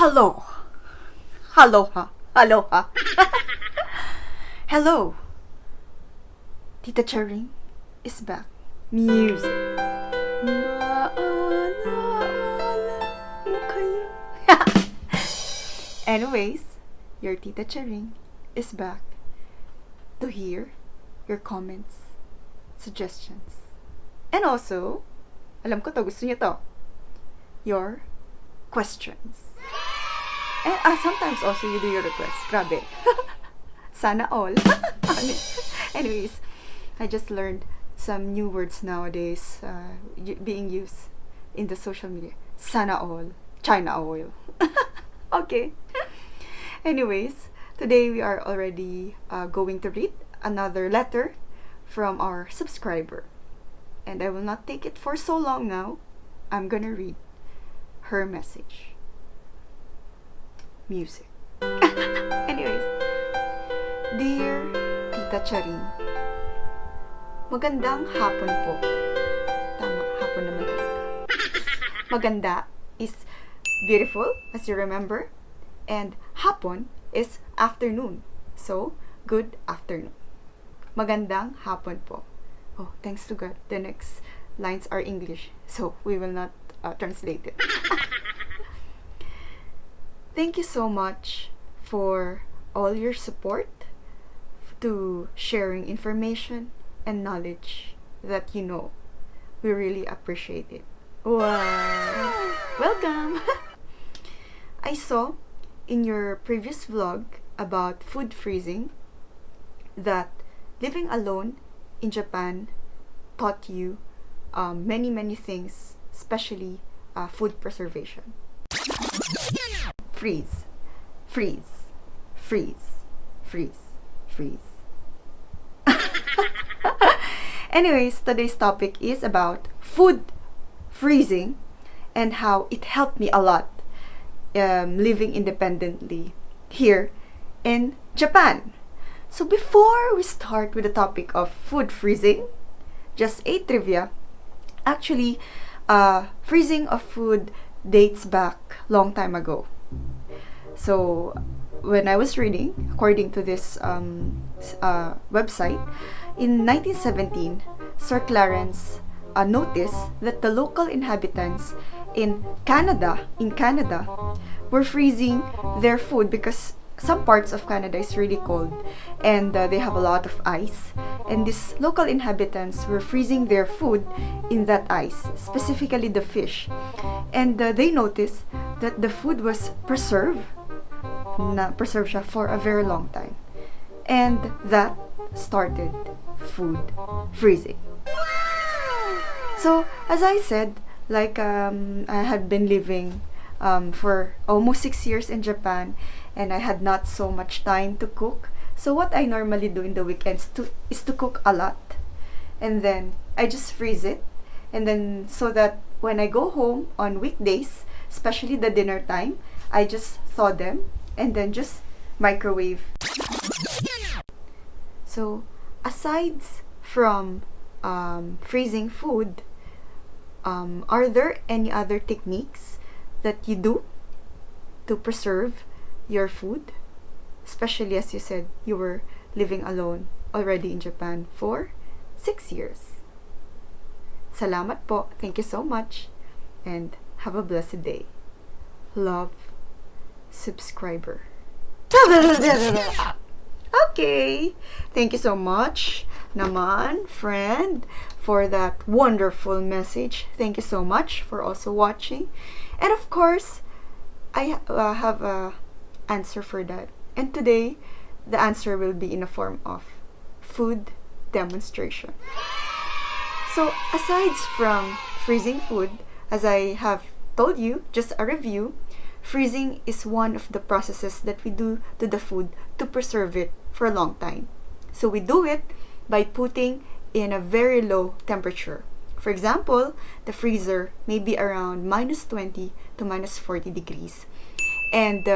Hello. Aloha. Aloha. Hello. Tita Charing is back. Music. Maalala mo kayo. Anyways, your Tita Charing is back to hear your comments, suggestions, and also, alam ko to, gusto niyo to, your questions. And sometimes also you do your requests. Grabe. Sana all. Anyways, I just learned some new words nowadays being used in the social media. Sana all. China oil. Okay. Anyways, today we are already going to read another letter from our subscriber. And I will not take it for so long now. I'm gonna read her message. Music. Anyways, dear Tita Charing, magandang hapon po. Tama, hapon naman talaga. Maganda is beautiful, as you remember, and hapon is afternoon. So, good afternoon. Magandang hapon po. Oh, thanks to God, the next lines are English, so we will not translate it. Thank you so much for all your support to sharing information and knowledge that you know. We really appreciate it. Wow! Welcome! I saw in your previous vlog about food freezing that living alone in Japan taught you many things, especially food preservation. Freeze, freeze, freeze, freeze, freeze. Anyways, today's topic is about food freezing and how it helped me a lot living independently here in Japan. So before we start with the topic of food freezing, just a trivia. Actually, freezing of food dates back long time ago. So, when I was reading, according to this website, in 1917, Sir Clarence noticed that the local inhabitants in Canada, were freezing their food because some parts of Canada is really cold and they have a lot of ice. And these local inhabitants were freezing their food in that ice, specifically the fish. And they noticed that the food was preserved siya for a very long time. And that started food freezing. So, as I said, like I had been living for almost 6 years in Japan, and I had not so much time to cook. So what I normally do in the weekends is to cook a lot, and then I just freeze it, and then so that when I go home on weekdays, especially the dinner time, I just thaw them and then just microwave. So aside from freezing food, are there any other techniques that you do to preserve your food? Especially as you said, you were living alone already in Japan for 6 years. Salamat po. Thank you so much. And have a blessed day. Love, subscriber. Okay. Thank you so much, naman, friend, for that wonderful message. Thank you so much for also watching. And of course, I have a answer for that. And today, the answer will be in the form of food demonstration. So, aside from freezing food, as I have told you, just a review, freezing is one of the processes that we do to the food to preserve it for a long time. So, we do it by putting in a very low temperature. For example, the freezer may be around minus 20 to minus 40 degrees. And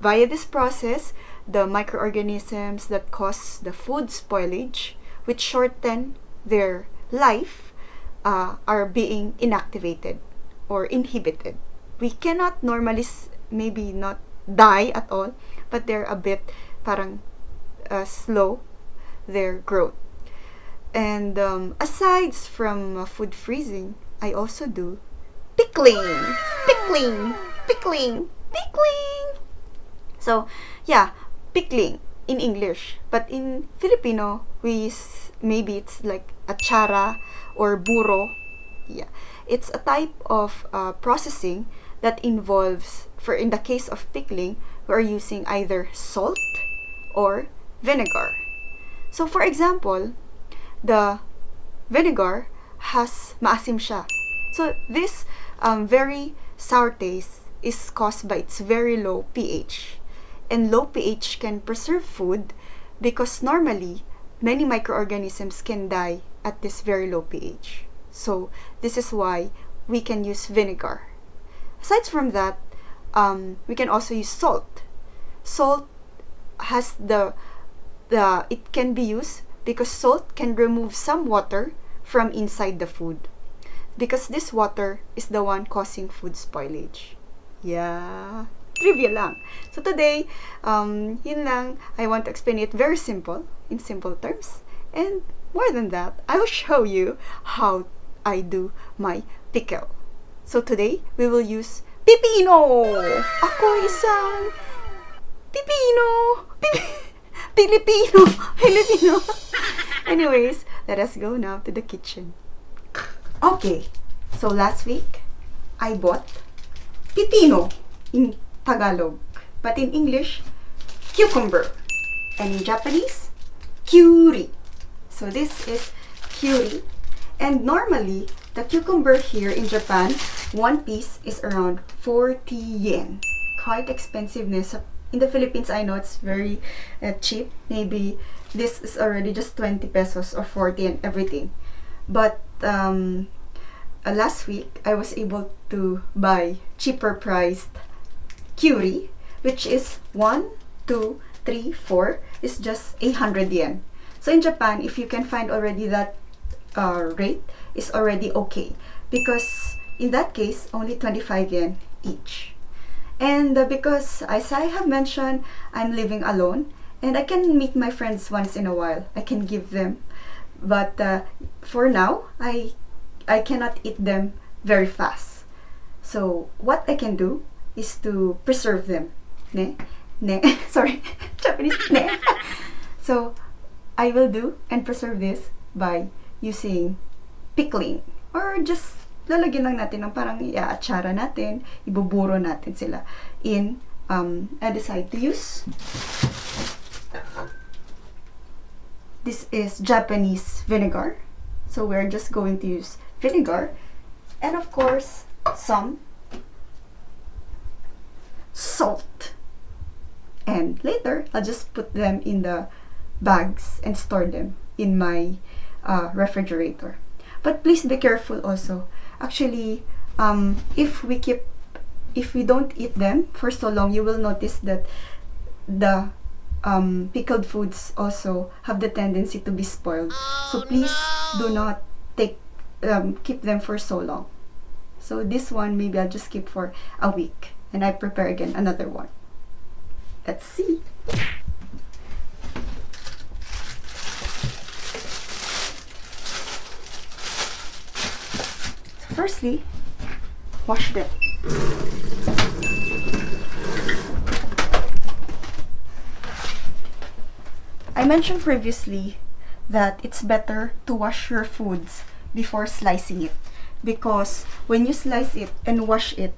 via this process, the microorganisms that cause the food spoilage, which shorten their life, are being inactivated or inhibited. We cannot normally maybe not die at all, but they're a bit parang slow their growth. And aside from food freezing, I also do pickling, pickling, pickling, pickling. So yeah, pickling in English, but in Filipino maybe it's like achara or buro. Yeah, it's a type of processing that involves, for in the case of pickling, we are using either salt or vinegar. So for example, the vinegar has maasim siya. So this very sour taste is caused by its very low pH. And low pH can preserve food because normally many microorganisms can die at this very low pH. So this is why we can use vinegar. Aside from that, we can also use salt. Salt has it can be used because salt can remove some water from inside the food, because this water is the one causing food spoilage. Yeah, trivia lang. So today, yun lang. I want to explain it very simple, in simple terms. And more than that, I will show you how I do my pickle. So today, we will use pipino! Ako isang pipino! Filipino! Filipino! Anyways, let us go now to the kitchen. Okay, so last week, I bought pipino in Tagalog, but in English, cucumber, and in Japanese, kyuri. So this is kyuri, and normally, the cucumber here in Japan, one piece is around 40 yen. Quite expensiveness. In the Philippines, I know it's very cheap. Maybe this is already just 20 pesos or 40 and everything. But last week, I was able to buy cheaper priced kyuri, which is 1, 2, 3, 4, is just 800 yen. So in Japan, if you can find already that rate, is already okay. Because in that case, only 25 yen each. And because, as I have mentioned, I'm living alone, and I can meet my friends once in a while. I can give them. But for now, I cannot eat them very fast. So what I can do is to preserve them. Ne? Sorry, Japanese. Ne? So I will do and preserve this by using pickling, or just lalagyan lang natin ng parang i-atsara natin, ibuburo natin sila in I decide to use this is Japanese vinegar. So we're just going to use vinegar, and of course some salt, and later I'll just put them in the bags and store them in my refrigerator. But please be careful also. Actually, if we don't eat them for so long, you will notice that the pickled foods also have the tendency to be spoiled. So please do not keep them for so long. So this one, maybe I'll just keep for a week, and I prepare again another one. Let's see. So firstly, wash them. I mentioned previously that it's better to wash your foods before slicing it, because when you slice it and wash it,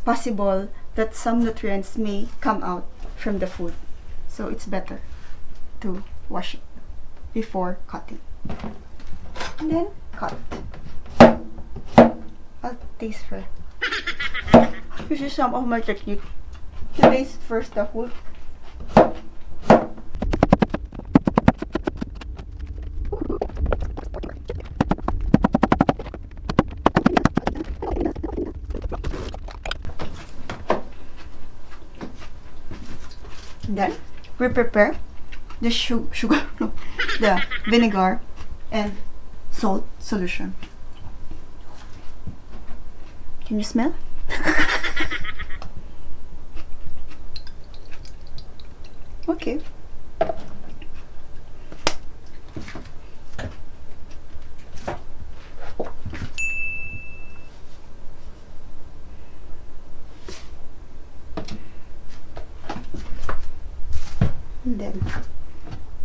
possible that some nutrients may come out from the food. So it's better to wash it before cutting. And then cut. I'll taste first. This is some of my technique. To taste first the food. Then we prepare the sugar, no, the vinegar and salt solution. Can you smell? Okay. And then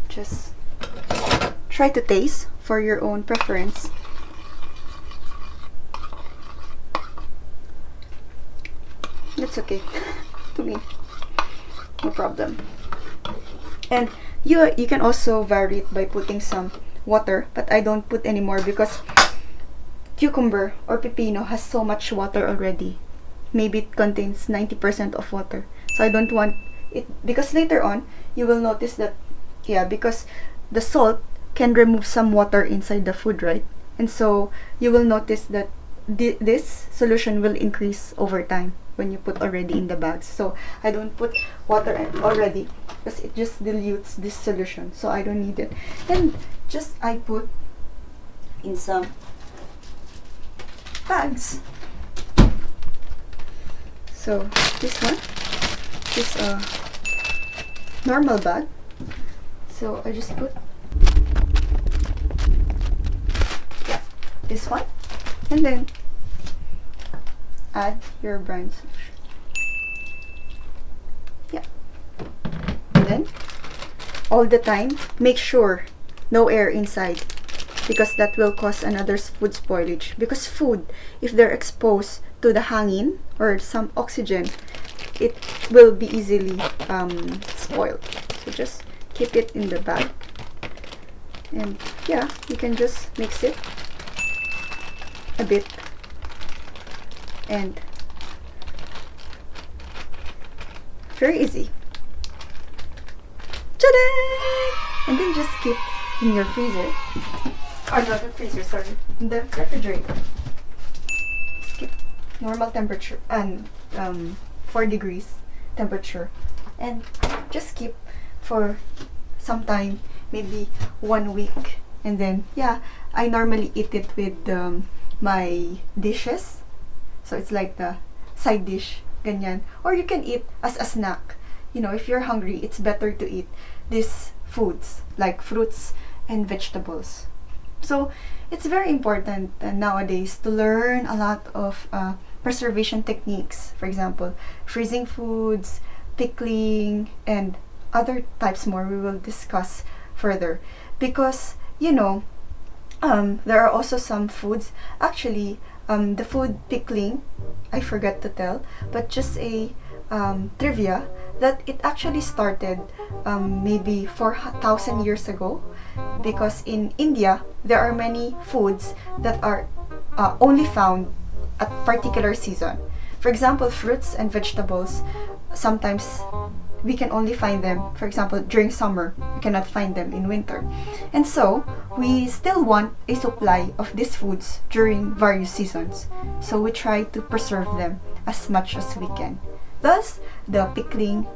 just try to taste for your own preference. That's okay to me, no problem. And you can also vary it by putting some water, but I don't put any more because cucumber or pepino has so much water already. Maybe it contains 90% of water, so I don't want it, because later on you will notice that, yeah, because the salt can remove some water inside the food, right? And so you will notice that this solution will increase over time when you put already in the bags. So I don't put water already because it just dilutes this solution, so I don't need it. And just I put in some bags. So this one is a normal bag, so I just put, yeah, this one, and then add your brine solution. Yeah, and then all the time make sure no air inside, because that will cause another food spoilage. Because food, if they're exposed to the hangin or some oxygen, it will be easily spoiled. So just keep it in the bag, and yeah, you can just mix it a bit, and very easy. Ta-da! And then just keep in your freezer, or not the freezer, sorry, in the refrigerator. Just keep normal temperature and 4 degrees temperature, and just keep for some time, maybe 1 week. And then yeah, I normally eat it with my dishes, so it's like the side dish, ganyan. Or you can eat as a snack. You know, if you're hungry, it's better to eat these foods like fruits and vegetables. So it's very important nowadays to learn a lot of preservation techniques. For example, freezing foods, pickling, and other types more we will discuss further. Because, you know, there are also some foods, actually, the food pickling, I forgot to tell, but just a trivia, that it actually started maybe 4,000 years ago, because in India there are many foods that are only found at particular season. For example, fruits and vegetables, sometimes we can only find them, for example, during summer. You cannot find them in winter. And so we still want a supply of these foods during various seasons, so we try to preserve them as much as we can. Thus the pickling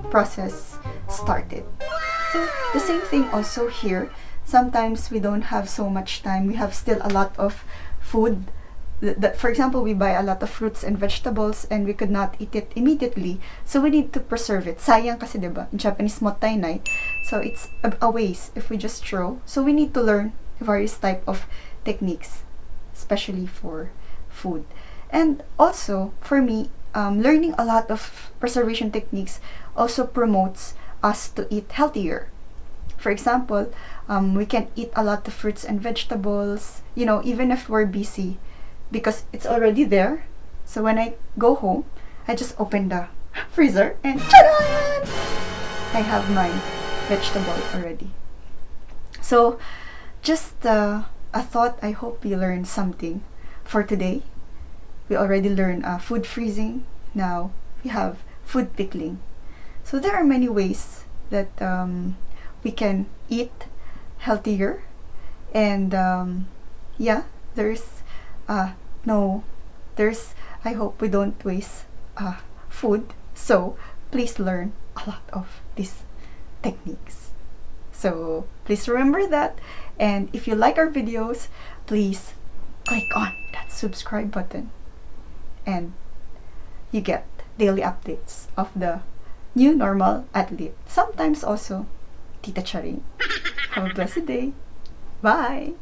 process started. So the same thing also here. Sometimes we don't have so much time, we have still a lot of food that, for example, we buy a lot of fruits and vegetables and we could not eat it immediately, so we need to preserve it. Sayang kasi, diba? In Japanese, mottainai. So it's a waste if we just throw. So we need to learn various type of techniques, especially for food. And also, for me, learning a lot of preservation techniques also promotes us to eat healthier. For example, we can eat a lot of fruits and vegetables, you know, even if we're busy, because it's already there. So when I go home, I just open the freezer and ta-da! I have my vegetable already. So just a thought, I hope you learned something for today. We already learned food freezing. Now we have food pickling. So there are many ways that we can eat healthier, and yeah, there's I hope we don't waste food. So please learn a lot of these techniques. So please remember that, and if you like our videos, please click on that subscribe button, and you get daily updates of the new normal athlete. Sometimes also, Tita Charing. Have a blessed day. Bye!